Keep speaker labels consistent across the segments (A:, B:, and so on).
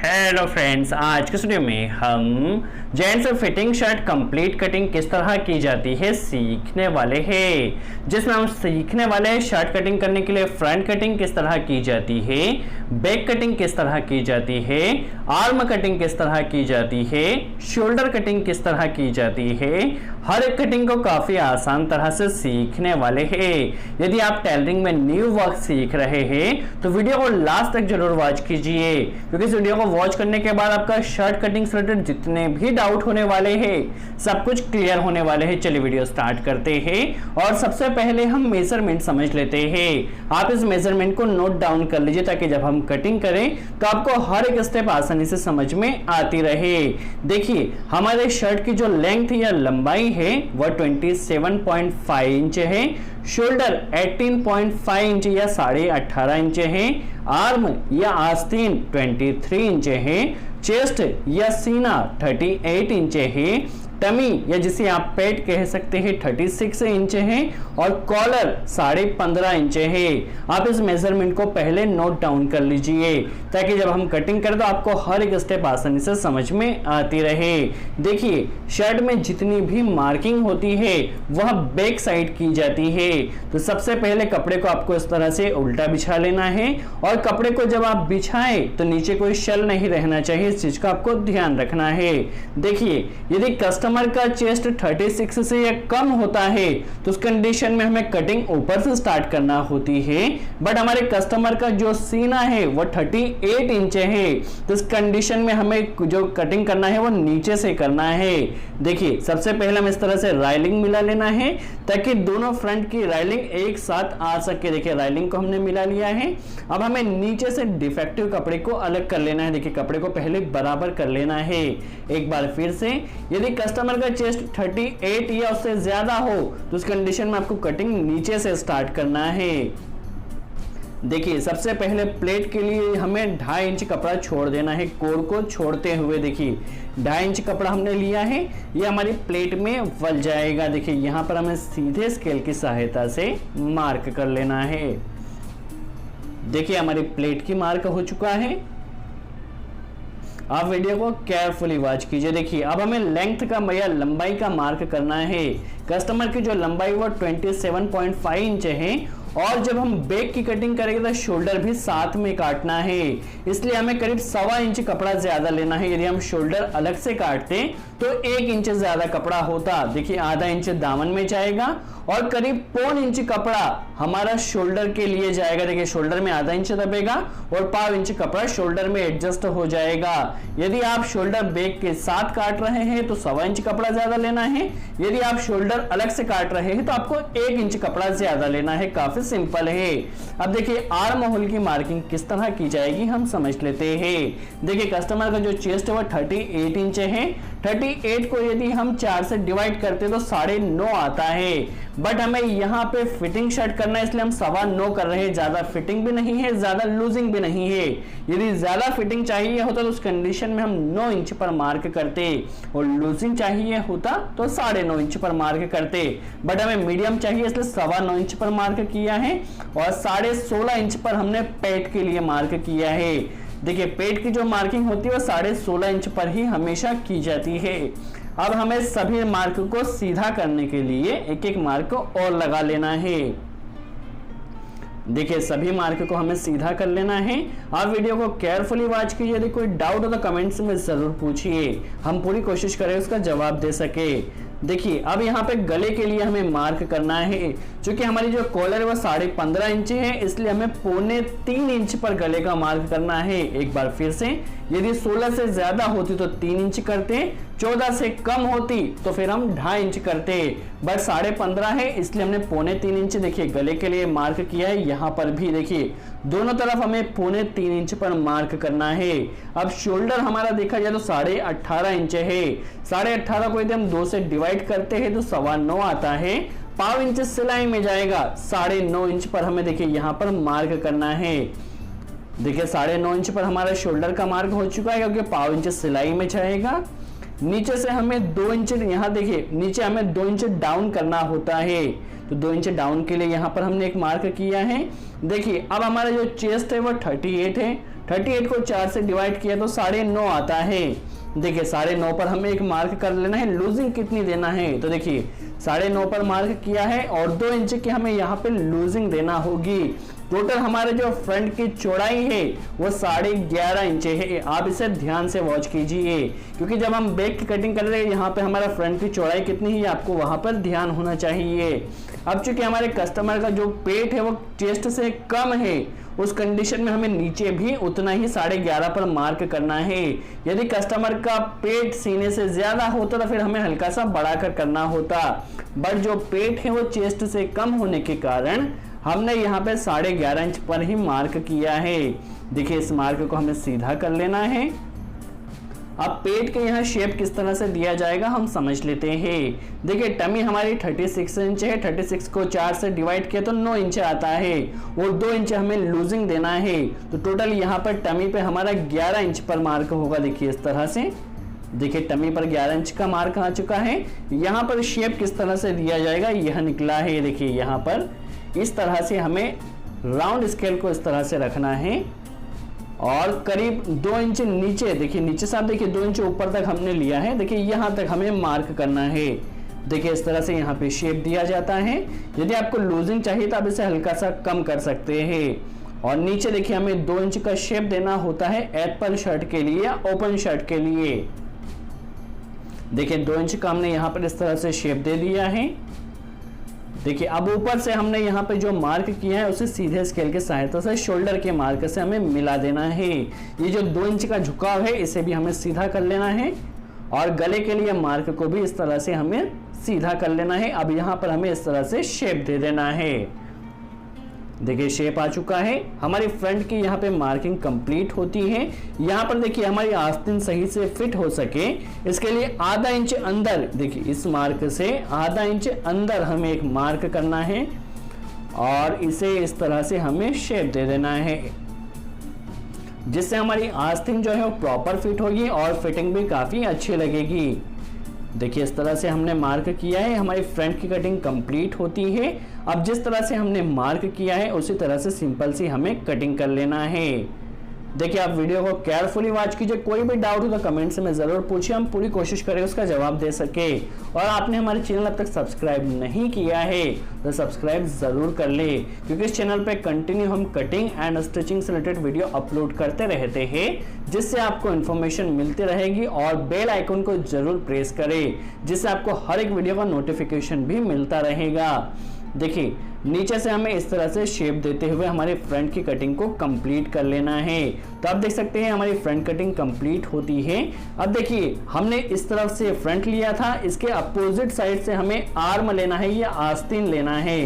A: Hello friends, आज के video में हम gents fitting shirt complete cutting किस तरह की जाती है सीखने वाले हैं, जिसमें हम सीखने वाले हैं शर्ट कटिंग करने के लिए फ्रंट कटिंग किस तरह की जाती है, बैक कटिंग किस तरह की जाती है, आर्म कटिंग किस तरह की जाती है, शोल्डर कटिंग किस तरह की जाती है। हर एक कटिंग को काफी आसान तरह से सीखने वाले हैं। यदि आप टेलरिंग में न्यू वर्क सीख रहे हैं तो वीडियो को लास्ट तक जरूर वॉच कीजिए, क्योंकि इस वीडियो को वॉच करने के बाद आपका शर्ट कटिंग से रिलेटेड जितने भी डाउट होने वाले हैं सब कुछ क्लियर होने वाले हैं। चलिए वीडियो स्टार्ट करते हैं और सबसे पहले हम मेजरमेंट समझ लेते हैं। आप इस मेजरमेंट को नोट डाउन कर लीजिए ताकि जब हम कटिंग करें तो आपको हर एक स्टेप आसानी से समझ में आती रहे। देखिए, हमारे शर्ट की जो लेंथ या लंबाई है वह 27.5 इंच है, शोल्डर 18.5 इंच या 18.5 इंच है, आर्म या आस्तीन 23 इंच है, चेस्ट या सीना 38 इंच है, टमी या जिसे आप पेट कह सकते हैं 36 इंच है और कॉलर 15.5 इंच है। आप इस मेजरमेंट को पहले नोट डाउन कर लीजिए ताकि जब हम कटिंग करें तो आपको हर एक स्टेप आसानी से समझ में आती रहे। देखिए, शर्ट में जितनी भी मार्किंग होती है वह बैक साइड की जाती है। तो सबसे पहले कपड़े को आपको इस तरह से उल्टा बिछा लेना है और कपड़े को जब आप बिछाएं तो नीचे कोई शल नहीं रहना चाहिए, इस चीज का आपको ध्यान रखना है। देखिए, यदि कस्टमर का चेस्ट 36 से या कम होता है तो उस कंडीशन में हमें कटिंग ऊपर से स्टार्ट करना होती है, बट हमारे कस्टमर का जो सीना है वो 38 इंच है तो इस कंडीशन में हमें जो कटिंग करना है वो नीचे से करना है। देखिए, सबसे पहले हम इस तरह से राइलिंग मिला लेना है ताकि दोनों फ्रंट की राइलिंग एक साथ आ सके। देखिए, राइलिंग को हमने मिला लिया है। अब हमें नीचे से डिफेक्टिव कपड़े को अलग कर लेना है। देखिए, कपड़े को पहले बराबर कर लेना है। एक बार फिर से, यदि कस्टमर का चेस्ट 38 या उससे ज्यादा हो तो उस कंडीशन में आपको कटिंग नीचे से स्टार्ट करना है। देखिए, सबसे पहले प्लेट के लिए हमें 2.5 इंच कपड़ा छोड़ देना है, कोर को छोड़ते हुए। देखिए, 2.5 इंच कपड़ा हमने लिया है, ये हमारी प्लेट में वल जाएगा। देखिए, यहाँ पर हमें सीधे स्केल की सहायता से मार्क कर लेना है। देखिए, हमारी प्लेट की मार्क हो चुका है। आप वीडियो को केयरफुली वॉच कीजिए। देखिए, अब हमें लेंथ का या लंबाई का मार्क करना है। कस्टमर की जो लंबाई वो 27.5 इंच है और जब हम बैक की कटिंग करेंगे तो शोल्डर भी साथ में काटना है, इसलिए हमें करीब 1.25 इंच कपड़ा ज्यादा लेना है। यदि हम शोल्डर अलग से काटते तो 1 इंच ज्यादा कपड़ा होता। देखिए, आधा इंच दामन में जाएगा और करीब 1.25 इंच कपड़ा हमारा शोल्डर के लिए जाएगा। देखिए, शोल्डर में आधा इंच दबेगा और 1.25 इंच कपड़ा शोल्डर में एडजस्ट हो जाएगा। यदि आप शोल्डर बैक के साथ काट रहे हैं तो 1.25 इंच कपड़ा ज्यादा लेना है। यदि आप शोल्डर अलग से काट रहे हैं तो आपको 1 इंच कपड़ा ज्यादा लेना है। काफी सिंपल है। अब देखिए, आर्म होल की मार्किंग किस तरह की जाएगी हम समझ लेते हैं। देखिए, कस्टमर का जो चेस्ट है वो 38 इंच है। 38 को यदि हम 4 से डिवाइड करते तो 9.5 आता है, बट हमें यहाँ पे फिटिंग शर्ट करना है इसलिए हम 9.25 कर रहे हैं। ज्यादा फिटिंग भी नहीं है, ज्यादा लूजिंग भी नहीं है। यदि ज्यादा फिटिंग चाहिए होता तो उस कंडीशन में हम 9 इंच पर मार्क करते और लूजिंग चाहिए होता तो 9.5 इंच पर मार्क करते, बट हमें मीडियम चाहिए इसलिए 9.25 इंच पर मार्क किया है और 16.5 इंच पर हमने पेट के लिए मार्क किया है। देखिए, पेट की जो मार्किंग होती है वो 16.5 इंच पर ही हमेशा की जाती है। अब हमें सभी मार्क को सीधा करने के लिए एक एक मार्क और लगा लेना है। देखिए, सभी मार्क को हमें सीधा कर लेना है। आप वीडियो को केयरफुली वॉच कीजिए। यदि कोई डाउट हो तो कमेंट्स में जरूर पूछिए, हम पूरी कोशिश करें उसका जवाब दे सके। देखिए, अब यहाँ पे गले के लिए हमें मार्क करना है। क्योंकि हमारी जो कॉलर है वो 15.5 इंच है, इसलिए हमें 3.25 इंच पर गले का मार्क करना है। एक बार फिर से, यदि 16 से ज्यादा होती तो 3 इंच करते, 14 से कम होती तो फिर हम 2.5 इंच करते, बट 15.5 है इसलिए हमने 3.25 इंच देखिए गले के लिए मार्क किया है। यहाँ पर भी देखिए, दोनों तरफ हमें 3.25 इंच पर मार्क करना है। अब शोल्डर हमारा देखा जाए तो 18.5 इंच है। 18.5 को यदि हम 2 से डिवाइड करते हैं तो 9.25 आता है। 1.5 इंच सिलाई में जाएगा। 9.5 इंच पर हमें देखिए यहाँ पर मार्क करना है। देखिए, 9.5 इंच पर हमारा शोल्डर का मार्क हो चुका है क्योंकि 1.5 इंच सिलाई में जाएगा। नीचे से हमें 2 इंच, यहाँ देखिए नीचे हमें 2 इंच डाउन करना होता है, तो 2 इंच डाउन के लिए यहाँ पर हमने एक मार्क किया है। देखिए, अब हमारा जो चेस्ट है वो 38 है, 38 को 4 से डिवाइड किया तो 9.5 आता है। देखिए 9.5 पर हमें एक मार्क कर लेना है, लूजिंग कितनी देना है, तो देखिए 9.5 पर मार्क किया है और 2 इंच की हमें यहाँ पे लूजिंग देना होगी। टोटल हमारे जो फ्रंट की चौड़ाई है वो 11.5 इंच है। आप इसे ध्यान से वॉच कीजिए, क्योंकि जब हम बैक की कटिंग कर रहे हैं यहाँ पे हमारा फ्रंट की चौड़ाई कितनी है आपको वहां पर ध्यान होना चाहिए। अब चूंकि हमारे कस्टमर का जो पेट है वो चेस्ट से कम है, उस कंडीशन में हमें नीचे भी उतना ही 11.5 पर मार्क करना है। यदि कस्टमर का पेट सीने से ज्यादा होता तो फिर हमें हल्का सा बढ़ाकर करना होता, बट जो पेट है वो चेस्ट से कम होने के कारण हमने यहाँ पे 11.5 इंच पर ही मार्क किया है। देखिए इस मार्क को हमें सीधा कर लेना है। अब पेट के यहाँ शेप किस तरह से दिया जाएगा हम समझ लेते हैं। देखिए टमी हमारी 36 इंच है, 36 को 4 से डिवाइड किया तो 9 इंच आता है और 2 इंच हमें लूजिंग देना है। तो टोटल यहाँ पर टमी पे हमारा 11 इंच पर मार्क होगा। देखिए इस तरह से, देखिए टमी पर 11 इंच का मार्क आ चुका है। यहाँ पर शेप किस तरह से दिया जाएगा यह निकला है। देखिए यहाँ पर इस तरह से हमें राउंड स्केल को इस तरह से रखना है और करीब 2 इंच नीचे, देखिए नीचे से आप देखिए 2 इंच ऊपर तक हमने लिया है। देखिए यहाँ तक हमें मार्क करना है। देखिए इस तरह से यहाँ पे शेप दिया जाता है। यदि आपको लूजिंग चाहिए तो आप इसे हल्का सा कम कर सकते हैं। और नीचे देखिए हमें 2 इंच का शेप देना होता है एप्पल शर्ट के लिए या ओपन शर्ट के लिए। देखिए 2 इंच का हमने यहाँ पर इस तरह से शेप दे दिया है। देखिए अब ऊपर से हमने यहाँ पे जो मार्क किया है उसे सीधे स्केल की सहायता से शोल्डर के मार्क से हमें मिला देना है। ये जो 2 इंच का झुकाव है इसे भी हमें सीधा कर लेना है और गले के लिए मार्क को भी इस तरह से हमें सीधा कर लेना है। अब यहाँ पर हमें इस तरह से शेप दे देना है। देखिए शेप आ चुका है। हमारी फ्रंट की यहाँ पे मार्किंग कंप्लीट होती है। यहाँ पर देखिए हमारी आस्तीन सही से फिट हो सके इसके लिए आधा इंच अंदर, देखिए इस मार्क से आधा इंच अंदर हमें एक मार्क करना है और इसे इस तरह से हमें शेप दे देना है, जिससे हमारी आस्तीन जो है वो प्रॉपर फिट होगी और फिटिंग भी काफी अच्छी लगेगी। देखिए इस तरह से हमने मार्क किया है, हमारी फ्रंट की कटिंग कंप्लीट होती है। अब जिस तरह से हमने मार्क किया है उसी तरह से सिंपल सी हमें कटिंग कर लेना है। देखिए आप वीडियो को केयरफुली वॉच कीजिए, कोई भी डाउट हो तो कमेंट्स में जरूर पूछिए, हम पूरी कोशिश करें उसका जवाब दे सके। और आपने हमारे चैनल अब तक सब्सक्राइब नहीं किया है तो सब्सक्राइब जरूर कर ले, क्योंकि इस चैनल पे कंटिन्यू हम कटिंग एंड स्टिचिंग से रिलेटेड वीडियो अपलोड करते रहते हैं, जिससे आपको इन्फॉर्मेशन मिलती रहेगी। और बेल आइकन को जरूर प्रेस करें, जिससे आपको हर एक वीडियो का नोटिफिकेशन भी मिलता रहेगा। देखिए नीचे से हमें इस तरह से शेप देते हुए हमारे फ्रंट की कटिंग को कंप्लीट कर लेना है। तो आप देख सकते हैं हमारी फ्रंट कटिंग कंप्लीट होती है। अब देखिए हमने इस तरफ से फ्रंट लिया था, इसके अपोजिट साइड से हमें आर्म लेना है या आस्तीन लेना है।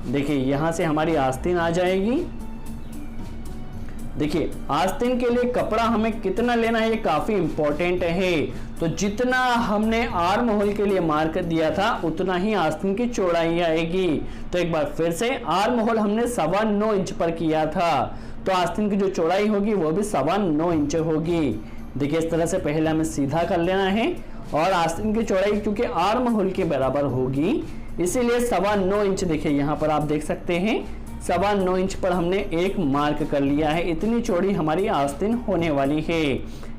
A: देखिए यहां से हमारी आस्तीन आ जाएगी। देखिए आस्तीन के लिए कपड़ा हमें कितना लेना है ये काफी इंपॉर्टेंट है। तो जितना हमने आर्म होल के लिए मार्क दिया था उतना ही आस्तीन की चौड़ाई आएगी। तो एक बार फिर से आर्म होल हमने 9.25 इंच पर किया था, तो आस्तीन की जो चौड़ाई होगी वो भी 9.25 इंच होगी। देखिए इस तरह से पहले हमें सीधा कर लेना है और आस्तीन की चौड़ाई क्योंकि आर्म होल के बराबर होगी इसीलिए 9.25 इंच, देखिए यहाँ पर आप देख सकते हैं 9.25 इंच पर हमने एक मार्क कर लिया है। इतनी चौड़ी हमारी आस्तीन होने वाली है।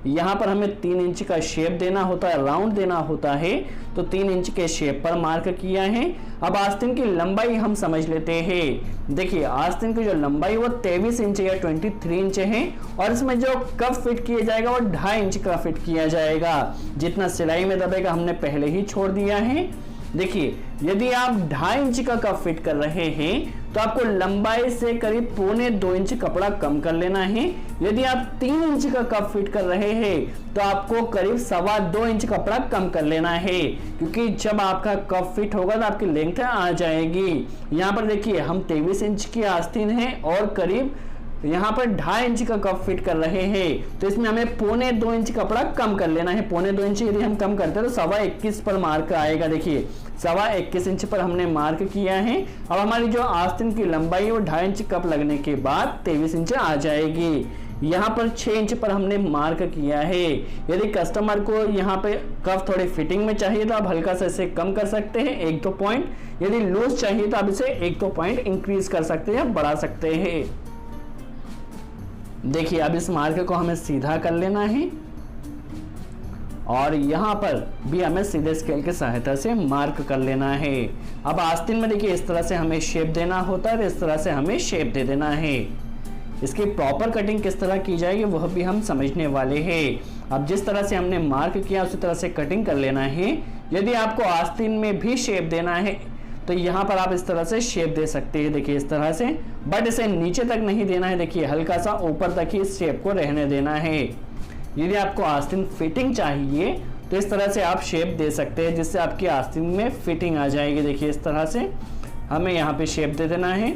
A: यहाँ पर हमें 3 इंच का शेप देना होता है, राउंड देना होता है, तो 3 इंच के शेप पर मार्क किया है। अब आस्तीन की लंबाई हम समझ लेते हैं। देखिए आस्तीन की जो लंबाई वो 23 इंच या 23 इंच है और इसमें जो कप फिट किया जाएगा वो 2.5 इंच का फिट किया जाएगा। जितना सिलाई में दबेगा हमने पहले ही छोड़ दिया है। देखिए यदि आप 2.5 इंच का कप फिट कर रहे हैं तो आपको लंबाई से करीब 1.25 इंच कपड़ा कम कर लेना है। यदि आप 3 इंच का कप फिट कर रहे हैं तो आपको करीब 2.25 इंच कपड़ा कम कर लेना है, क्योंकि जब आपका कप फिट होगा तो आपकी लेंथ आ जाएगी। यहाँ पर देखिए हम 23 इंच की आस्तीन है और करीब यहाँ पर 2.5 इंच का कप फिट कर रहे हैं, तो इसमें हमें 1.25 इंच कपड़ा कम कर लेना है। 1.25 इंच यदि हम कम करते हैं तो 21.25 पर मार्क आएगा। देखिए 21.25 इंच पर हमने मार्क किया है। अब हमारी जो आस्तीन की लंबाई है वो 2.5 इंच कप लगने के बाद 23 इंच आ जाएगी। यहाँ पर 6 इंच पर हमने मार्क किया है। यदि कस्टमर को यहाँ पे कप थोड़ी फिटिंग में चाहिए तो आप हल्का सा इसे कम कर सकते हैं 1-2 पॉइंट। यदि लूज चाहिए तो आप इसे 1-2 पॉइंट इंक्रीज कर सकते हैं या बढ़ा सकते हैं। देखिए अब इस मार्क को हमें सीधा कर लेना है और यहाँ पर भी हमें सीधे स्केल की सहायता से मार्क कर लेना है। अब आस्तीन में देखिए इस तरह से हमें शेप देना होता है, इस तरह से हमें शेप दे देना है। इसकी प्रॉपर कटिंग किस तरह की जाएगी वह भी हम समझने वाले हैं। अब जिस तरह से हमने मार्क किया उसी तरह से कटिंग कर लेना है। यदि आपको आस्तीन में भी शेप देना है तो यहाँ पर आप इस तरह से शेप दे सकते हैं, देखिए इस तरह से, बट इसे नीचे तक नहीं देना है, देखिए हल्का सा ऊपर तक ही इस शेप को रहने देना है। यदि आपको आस्तीन फिटिंग चाहिए तो इस तरह से आप शेप दे सकते हैं, जिससे आपकी आस्तीन में फिटिंग आ जाएगी। देखिए इस तरह से हमें यहाँ पे शेप दे देना है।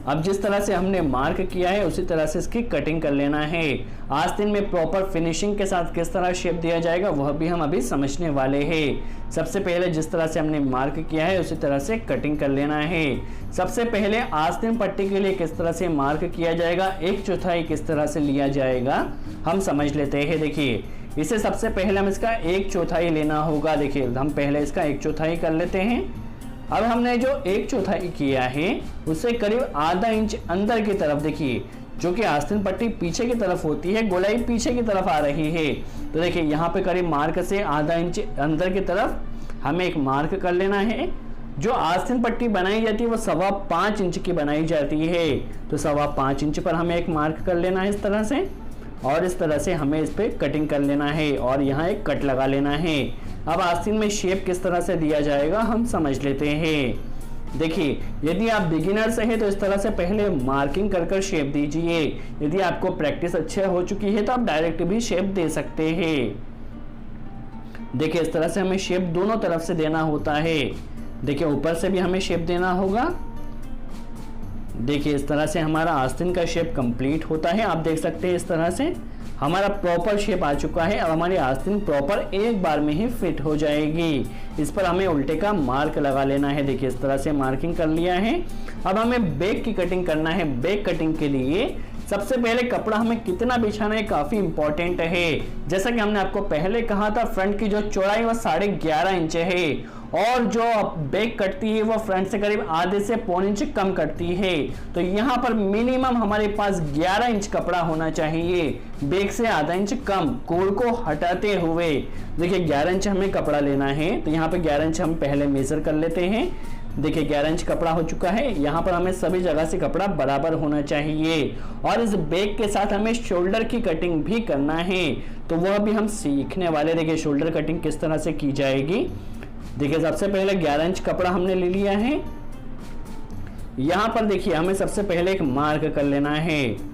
A: अब जिस तरह से हमने मार्क किया है उसी तरह से इसकी कटिंग कर लेना है। आस्तीन में प्रॉपर फिनिशिंग के साथ किस तरह शेप दिया जाएगा वह भी हम अभी समझने वाले हैं। सबसे पहले जिस तरह से हमने मार्क किया है उसी तरह से कटिंग कर लेना है। सबसे पहले आस्तीन पट्टी के लिए किस तरह से मार्क किया जाएगा, 1/4 किस तरह से लिया जाएगा हम समझ लेते हैं। देखिए इसे सबसे पहले हम इसका 1/4 लेना होगा। देखिए हम पहले इसका 1/4 कर लेते हैं। अब हमने जो 1/4 किया है उससे करीब आधा इंच अंदर की तरफ, देखिए जो कि आस्तीन पट्टी पीछे की तरफ होती है, गोलाई पीछे की तरफ आ रही है, तो देखिए यहाँ पे करीब मार्क से आधा इंच अंदर की तरफ हमें एक मार्क कर लेना है। जो आस्तीन पट्टी बनाई जाती है वो 5.25 इंच की बनाई जाती है, तो 5.25 इंच पर हमें एक मार्क कर लेना है इस तरह से, और इस तरह से हमें इस पे कटिंग कर लेना है और यहाँ एक कट लगा लेना है। अब आस्तीन में शेप किस तरह से दिया जाएगा हम समझ लेते हैं। देखिए यदि आप बिगिनर्स हैं तो इस तरह से पहले मार्किंग कर शेप दीजिए। यदि आपको प्रैक्टिस अच्छे हो चुकी है तो आप डायरेक्ट भी शेप दे सकते हैं। देखिए इस तरह से हमें शेप दोनों तरफ से देना होता है। देखिए ऊपर से भी हमें शेप देना होगा। देखिए इस तरह से हमारा आस्तीन का शेप कंप्लीट होता है। आप देख सकते हैं इस तरह से हमारा प्रॉपर शेप आ चुका है। अब हमारी आस्तीन प्रॉपर एक बार में ही फिट हो जाएगी। इस पर हमें उल्टे का मार्क लगा लेना है। देखिए इस तरह से मार्किंग कर लिया है। अब हमें बैक की कटिंग करना है। बैक कटिंग के लिए सबसे पहले कपड़ा हमें कितना बिछाना है काफी इंपॉर्टेंट है। जैसा कि हमने आपको पहले कहा था, फ्रंट की जो चौड़ाई वह 11.5 इंच है और जो बैक कटती है वो फ्रंट से करीब आधे से 1.25 इंच कम कटती है। तो यहाँ पर मिनिमम हमारे पास 11 इंच कपड़ा होना चाहिए, बैक से आधा इंच कम, कोर को हटाते हुए। देखिए 11 इंच हमें कपड़ा लेना है, तो यहाँ पे 11 इंच हम पहले मेजर कर लेते हैं। देखिए 11 इंच कपड़ा हो चुका है। यहाँ पर हमें सभी जगह से कपड़ा बराबर होना चाहिए और इस बैक के साथ हमें शोल्डर की कटिंग भी करना है, तो वह भी हम सीखने वाले। देखिए शोल्डर कटिंग किस तरह से की जाएगी। देखिए सबसे पहले 11 इंच कपड़ा हमने ले लिया है। यहाँ पर देखिए हमें सबसे पहले एक मार्क कर लेना है।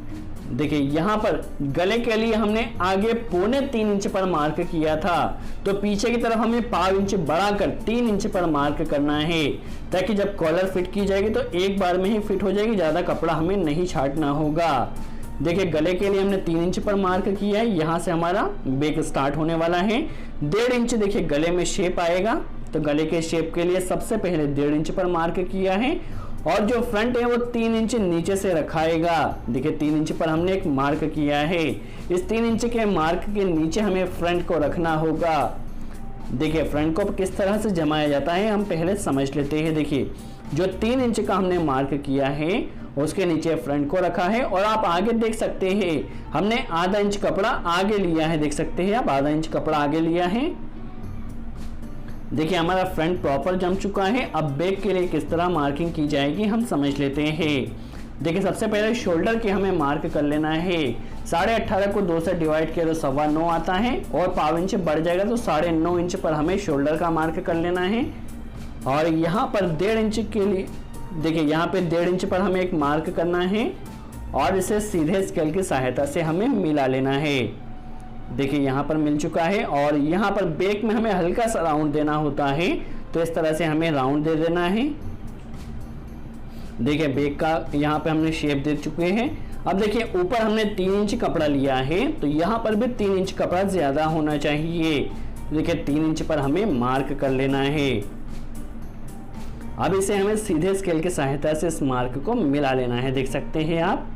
A: देखिए यहाँ पर गले के लिए हमने आगे 3.25 इंच पर मार्क किया था, तो पीछे की तरफ हमें 0.5 इंच बढ़ाकर 3 इंच पर मार्क करना है, ताकि जब कॉलर फिट की जाएगी तो एक बार में ही फिट हो जाएगी, ज्यादा कपड़ा हमें नहीं छांटना होगा। देखिए गले के लिए हमने 3 इंच पर मार्क किया है। यहाँ से हमारा बैक स्टार्ट होने वाला है। 1.5 इंच देखिए गले में शेप आएगा, तो गले के शेप के लिए सबसे पहले 1.5 इंच पर मार्क किया है और जो फ्रंट है वो 3 इंच नीचे से रखाएगा। देखिए 3 इंच पर हमने एक मार्क किया है। इस 3 इंच के मार्क के नीचे हमें फ्रंट को रखना होगा। देखिए फ्रंट को किस तरह से जमाया जाता है हम पहले समझ लेते हैं। देखिए जो 3 इंच का हमने मार्क किया है उसके नीचे फ्रंट को रखा है और आप आगे देख सकते हैं हमने आधा इंच कपड़ा आगे लिया है। देख सकते हैं आप आधा इंच कपड़ा आगे लिया है। देखिए हमारा फ्रंट प्रॉपर जम चुका है। अब बैक के लिए किस तरह मार्किंग की जाएगी हम समझ लेते हैं। देखिए सबसे पहले शोल्डर के हमें मार्क कर लेना है। 18.5 को 2 से डिवाइड किया तो 9.25 आता है और 0.5 इंच बढ़ जाएगा तो 9.5 इंच पर हमें शोल्डर का मार्क कर लेना है। और यहाँ पर 1.5 इंच के लिए देखिए यहाँ पे 1.5 इंच पर हमें एक मार्क करना है और इसे सीधे स्केल की सहायता से हमें मिला लेना है। देखिए यहाँ पर मिल चुका है और यहाँ पर बैक में हमें हल्का सा राउंड देना होता है, तो इस तरह से हमें राउंड दे देना है। देखिए बैक का यहाँ पे हमने शेप दे चुके हैं। अब देखिए ऊपर हमने 3 इंच कपड़ा लिया है, तो यहाँ पर भी 3 इंच कपड़ा ज्यादा होना चाहिए। देखिए 3 इंच पर हमें मार्क कर लेना है। अब इसे हमें सीधे स्केल की सहायता से इस मार्क को मिला लेना है। देख सकते हैं आप,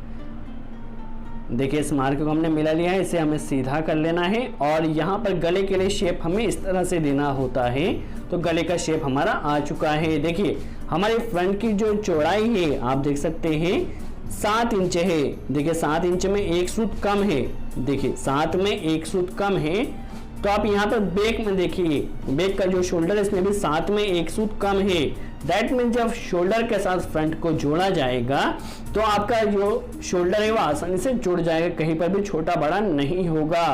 A: देखिए इस मार्क को हमने मिला लिया है, इसे हमें सीधा कर लेना है और यहाँ पर गले के लिए शेप हमें इस तरह से देना होता है, तो गले का शेप हमारा आ चुका है। देखिए हमारे फ्रंट की जो चौड़ाई है आप देख सकते हैं 7 इंच है। देखिए 7 इंच में एक सूत कम है, देखिए 7 में एक सूत कम है। तो आप यहाँ पर बैक में देखिए, बैक का जो शोल्डर है इसमें भी 7 में एक सूत कम है। दैट मीन जब शोल्डर के साथ फ्रंट को जोड़ा जाएगा तो आपका जो शोल्डर है वो आसानी से जुड़ जाएगा, कहीं पर भी छोटा बड़ा नहीं होगा।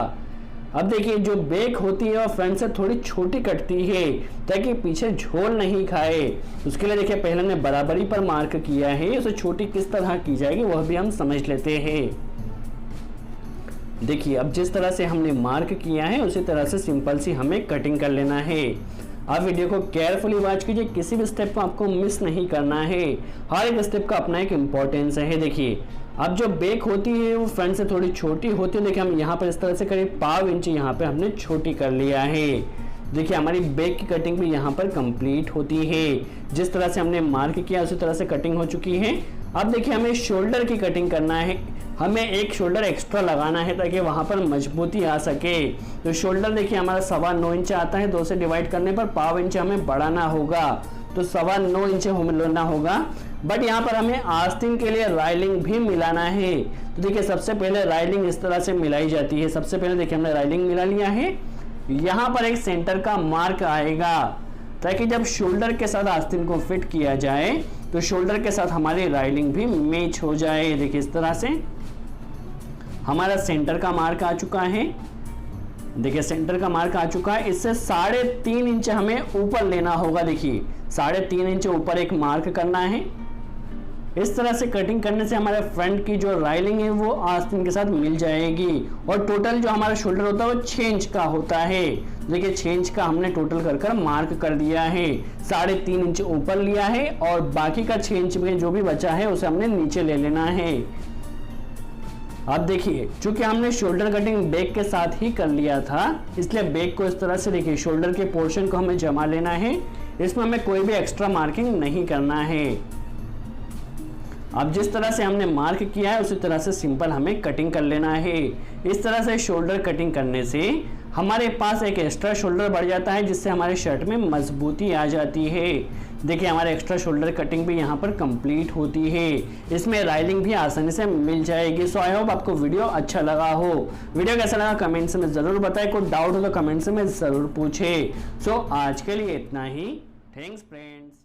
A: अब देखिए जो बैक होती है वो फ्रंट से थोड़ी छोटी कटती है ताकि पीछे झोल नहीं खाए। उसके लिए देखिए पहले हमने बराबरी पर मार्क किया है, उसे छोटी किस तरह की जाएगी वह भी हम समझ लेते हैं। देखिए अब जिस तरह से हमने मार्क किया है उसी तरह से सिंपल सी हमें कटिंग कर लेना है। आप वीडियो को केयरफुली वॉच कीजिए, किसी भी स्टेप को आपको मिस नहीं करना है, हर एक स्टेप का अपना एक इम्पोर्टेंस है। देखिए अब जो बैक होती है वो फ्रंट से थोड़ी छोटी होती है। देखिए हम यहाँ पर इस तरह से करीब 1/2 इंच यहाँ पे हमने छोटी कर लिया है। देखिए हमारी बैक की कटिंग भी यहाँ पर कंप्लीट होती है, जिस तरह से हमने मार्क किया उसी तरह से कटिंग हो चुकी है। अब देखिए हमें शोल्डर की कटिंग करना है, हमें एक शोल्डर एक्स्ट्रा लगाना है ताकि वहाँ पर मजबूती आ सके। तो शोल्डर देखिए हमारा 9.25 इंच आता है, 2 से डिवाइड करने पर 1/2 इंच हमें बढ़ाना होगा, तो 9.25 इंच लेना होगा। बट यहाँ पर हमें आस्तीन के लिए राइलिंग भी मिलाना है। तो देखिए सबसे पहले राइलिंग इस तरह से मिलाई जाती है। सबसे पहले देखिए हमने राइलिंग मिला लिया है, यहाँ पर एक सेंटर का मार्क आएगा ताकि जब शोल्डर के साथ आस्तीन को फिट किया जाए तो शोल्डर के साथ हमारी राइलिंग भी मैच हो जाए। देखिए इस तरह से हमारा सेंटर का मार्क आ चुका है। देखिए सेंटर का मार्क आ चुका है, इससे 3.5 इंच हमें ऊपर लेना होगा। देखिए 3.5 इंच ऊपर एक मार्क करना है। इस तरह से कटिंग करने से हमारे फ्रंट की जो राइलिंग है वो आस्तीन के साथ मिल जाएगी। और टोटल जो हमारा शोल्डर होता है वो 6 इंच का होता है। देखिए 6 इंच का हमने टोटल कर मार्क कर दिया है, 3.5 इंच ऊपर लिया है और बाकी का 6 इंच में जो भी बचा है उसे हमने नीचे ले लेना है। अब देखिए चूंकि हमने शोल्डर कटिंग बैक के साथ ही कर लिया था, इसलिए बैक को इस तरह से देखिए शोल्डर के पोर्शन को हमें जमा लेना है, इसमें हमें कोई भी एक्स्ट्रा मार्किंग नहीं करना है। अब जिस तरह से हमने मार्क किया है उसी तरह से सिंपल हमें कटिंग कर लेना है। इस तरह से शोल्डर कटिंग करने से हमारे पास एक एक्स्ट्रा शोल्डर बढ़ जाता है, जिससे हमारे शर्ट में मजबूती आ जाती है। देखिए हमारे एक्स्ट्रा शोल्डर कटिंग भी यहाँ पर कंप्लीट होती है, इसमें राइलिंग भी आसानी से मिल जाएगी। सो आई होप आपको वीडियो अच्छा लगा हो। वीडियो कैसा लगा कमेंट्स में ज़रूर बताएं, कोई डाउट हो तो कमेंट्स में ज़रूर पूछे। सो आज के लिए इतना ही, थैंक्स फ्रेंड्स।